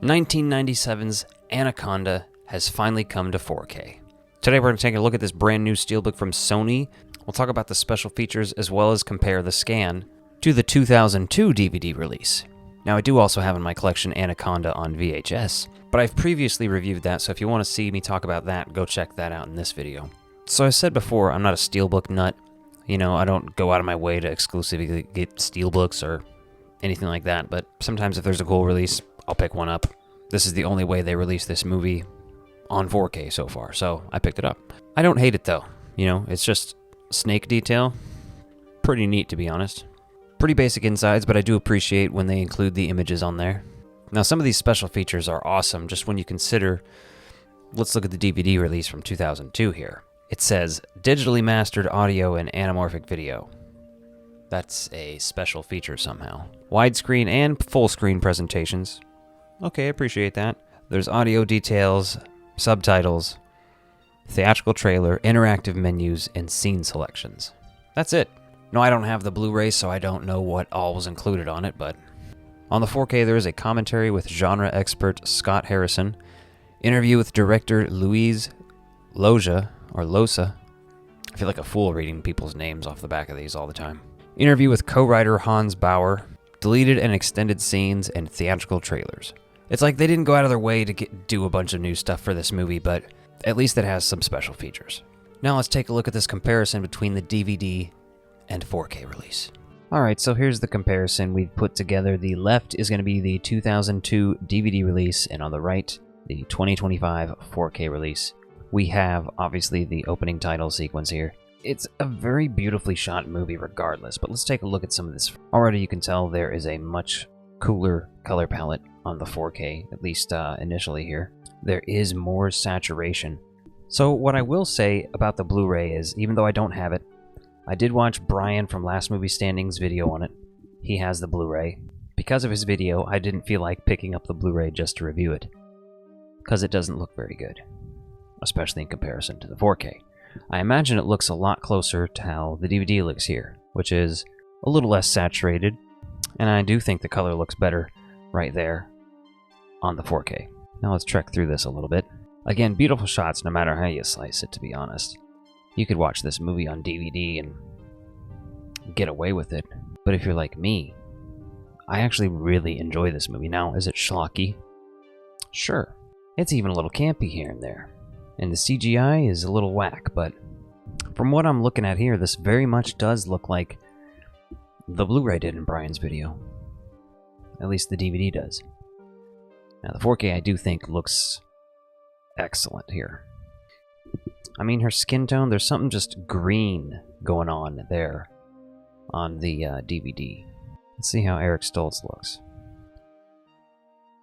1997's Anaconda has finally come to 4K. Today we're going to take a look at this brand new steelbook from Sony. We'll talk about the special features as well as compare the scan to the 2002 DVD release. Now I do also have in my collection Anaconda on VHS, but I've previously reviewed that, so if you want to see me talk about that, go check that out in this video. So I said before, I'm not a steelbook nut. You know, I don't go out of my way to exclusively get steelbooks or anything like that, but sometimes if there's a cool release, I'll pick one up. This is the only way they released this movie on 4K so far, so I picked it up. I don't hate it though, you know, it's just snake detail. Pretty neat, to be honest. Pretty basic insides, but I do appreciate when they include the images on there. Now some of these special features are awesome just when you consider, let's look at the DVD release from 2002 here. It says, digitally mastered audio and anamorphic video. That's a special feature somehow. Widescreen and full screen presentations. Okay, I appreciate that. There's audio details, subtitles, theatrical trailer, interactive menus, and scene selections. That's it. No, I don't have the Blu-ray, so I don't know what all was included on it, but on the 4K there is a commentary with genre expert Scott Harrison, interview with director Louise Loja, or Losa. I feel like a fool reading people's names off the back of these all the time. Interview with co-writer Hans Bauer, deleted and extended scenes, and theatrical trailers. It's like they didn't go out of their way to do a bunch of new stuff for this movie, but at least it has some special features. Now let's take a look at this comparison between the DVD and 4K release. Alright, so here's the comparison we've put together. The left is going to be the 2002 DVD release, and on the right, the 2025 4K release. We have, obviously, the opening title sequence here. It's a very beautifully shot movie regardless, but let's take a look at some of this. Already you can tell there is a much cooler color palette on the 4K, at least initially here. There is more saturation. So what I will say about the Blu-ray is, even though I don't have it, I did watch Brian from Last Movie Standing's video on it. He has the Blu-ray. Because of his video, I didn't feel like picking up the Blu-ray just to review it, because it doesn't look very good, especially in comparison to the 4K. I imagine it looks a lot closer to how the DVD looks here, which is a little less saturated, and I do think the color looks better right there on the 4K. Now let's trek through this a little bit. Again, beautiful shots no matter how you slice it, to be honest. You could watch this movie on DVD and get away with it, but if you're like me, I actually really enjoy this movie. Now, is it schlocky? Sure. It's even a little campy here and there. And the CGI is a little whack, but from what I'm looking at here, this very much does look like the Blu-ray did in Brian's video. At least the DVD does. Now the 4K I do think looks excellent here. I mean, her skin tone, there's something just green going on there on the DVD. Let's see how Eric Stoltz looks.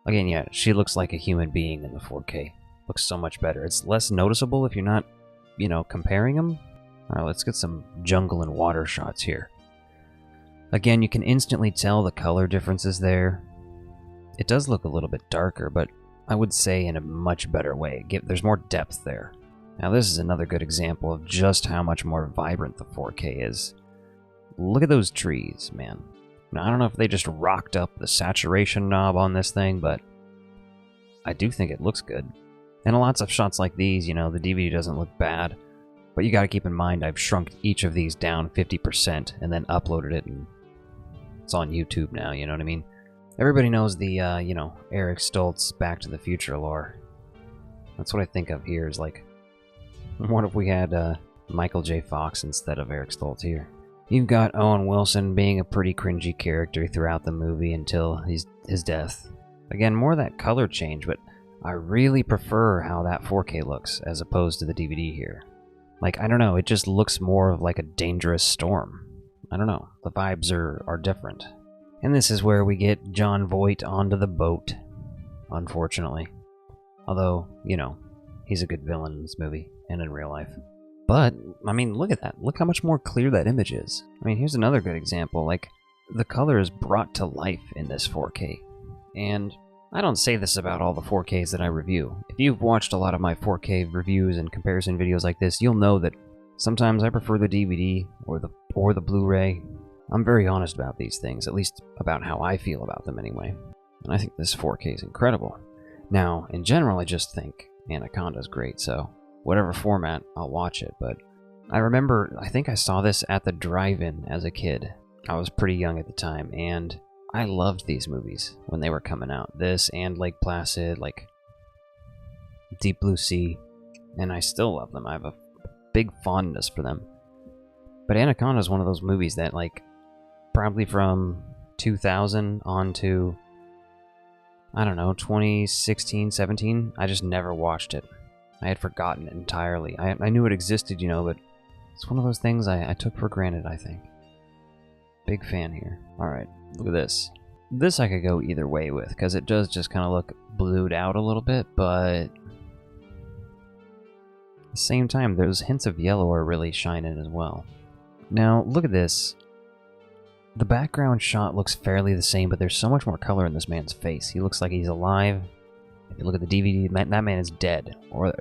Again, yeah, she looks like a human being in the 4K. Looks so much better. It's less noticeable if you're not, you know, comparing them. Alright, let's get some jungle and water shots here. Again, you can instantly tell the color differences there. It does look a little bit darker, but I would say in a much better way. There's more depth there. Now this is another good example of just how much more vibrant the 4K is. Look at those trees, man. Now, I don't know if they just rocked up the saturation knob on this thing, but I do think it looks good. And lots of shots like these, you know, the DVD doesn't look bad, but you gotta keep in mind I've shrunk each of these down 50% and then uploaded it, and it's on YouTube now, you know what I mean? Everybody knows the, you know, Eric Stoltz Back to the Future lore. That's what I think of here is like, what if we had Michael J. Fox instead of Eric Stoltz here? You've got Owen Wilson being a pretty cringy character throughout the movie until his death. Again, more of that color change, but I really prefer how that 4K looks as opposed to the DVD here. Like, I don't know, it just looks more of like a dangerous storm. I don't know, the vibes are different. And this is where we get Jon Voight onto the boat, unfortunately. Although, you know, he's a good villain in this movie and in real life. But, I mean, look at that. Look how much more clear that image is. I mean, here's another good example. Like, the color is brought to life in this 4K. And I don't say this about all the 4Ks that I review. If you've watched a lot of my 4K reviews and comparison videos like this, you'll know that sometimes I prefer the DVD or the Blu-ray. I'm very honest about these things, at least about how I feel about them anyway. And I think this 4K is incredible. Now, in general, I just think Anaconda is great, so whatever format, I'll watch it. But I remember, I think I saw this at the drive-in as a kid. I was pretty young at the time, and I loved these movies when they were coming out. This and Lake Placid, like Deep Blue Sea, and I still love them. I have a big fondness for them. But Anaconda is one of those movies that, like, probably from 2000 on to, I don't know, 2016, 17, I just never watched it. I had forgotten it entirely. I knew it existed, you know, but it's one of those things I took for granted, I think. Big fan here. Alright, look at this. This I could go either way with, because it does just kind of look blued out a little bit, but at the same time, those hints of yellow are really shining as well. Now, look at this. The background shot looks fairly the same, but there's so much more color in this man's face. He looks like he's alive. If you look at the DVD, that man is dead, or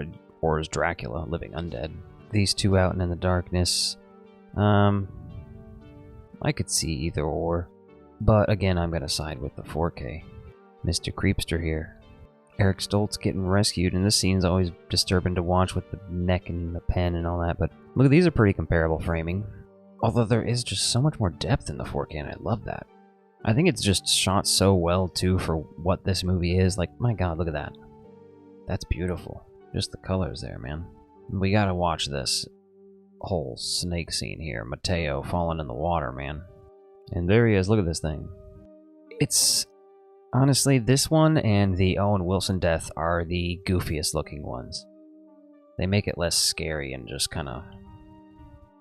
is Dracula, living undead. These two out and in the darkness. I could see either or, but again, I'm gonna side with the 4K. Mr. Creepster here. Eric Stoltz getting rescued, and this scene's always disturbing to watch with the neck and the pen and all that, but look, these are pretty comparable framing. Although there is just so much more depth in the 4K, and I love that. I think it's just shot so well, too, for what this movie is. Like, my god, look at that. That's beautiful. Just the colors there, man. We gotta watch this whole snake scene here. Mateo falling in the water, man. And there he is. Look at this thing. It's... honestly, this one and the Owen Wilson death are the goofiest looking ones. They make it less scary and just kind of...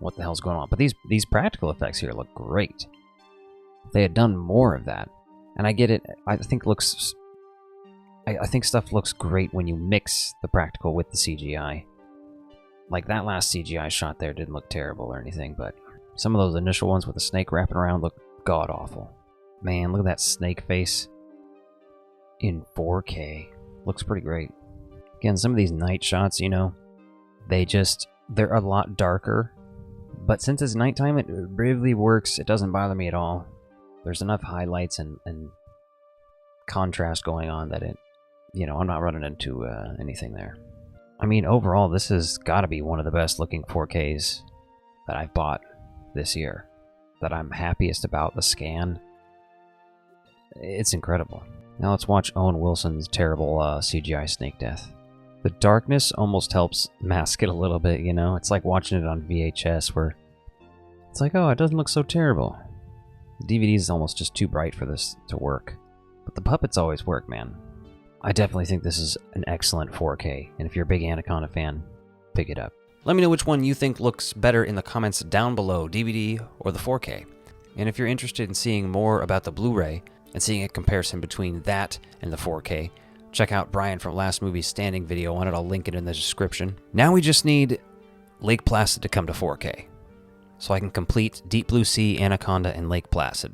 what the hell's going on? But these practical effects here look great. If they had done more of that, and I get it, I think stuff looks great when you mix the practical with the CGI. Like that last CGI shot there didn't look terrible or anything, but some of those initial ones with the snake wrapping around look god-awful. Man, look at that snake face in 4K. Looks pretty great. Again, some of these night shots, you know, they're a lot darker, but since it's nighttime, it really works. It doesn't bother me at all. There's enough highlights and contrast going on that it, you know, I'm not running into anything there. I mean, overall, this has got to be one of the best looking 4Ks that I've bought this year. That I'm happiest about. The scan. It's incredible. Now let's watch Owen Wilson's terrible CGI snake death. The darkness almost helps mask it a little bit, you know? It's like watching it on VHS where it's like, oh, it doesn't look so terrible. The DVD is almost just too bright for this to work. But the puppets always work, man. I definitely think this is an excellent 4K, and if you're a big Anaconda fan, pick it up. Let me know which one you think looks better in the comments down below, DVD or the 4K. And if you're interested in seeing more about the Blu-ray and seeing a comparison between that and the 4K, check out Brian from Last Movie Standing video on it. I'll link it in the description. Now we just need Lake Placid to come to 4K, so I can complete Deep Blue Sea, Anaconda, and Lake Placid.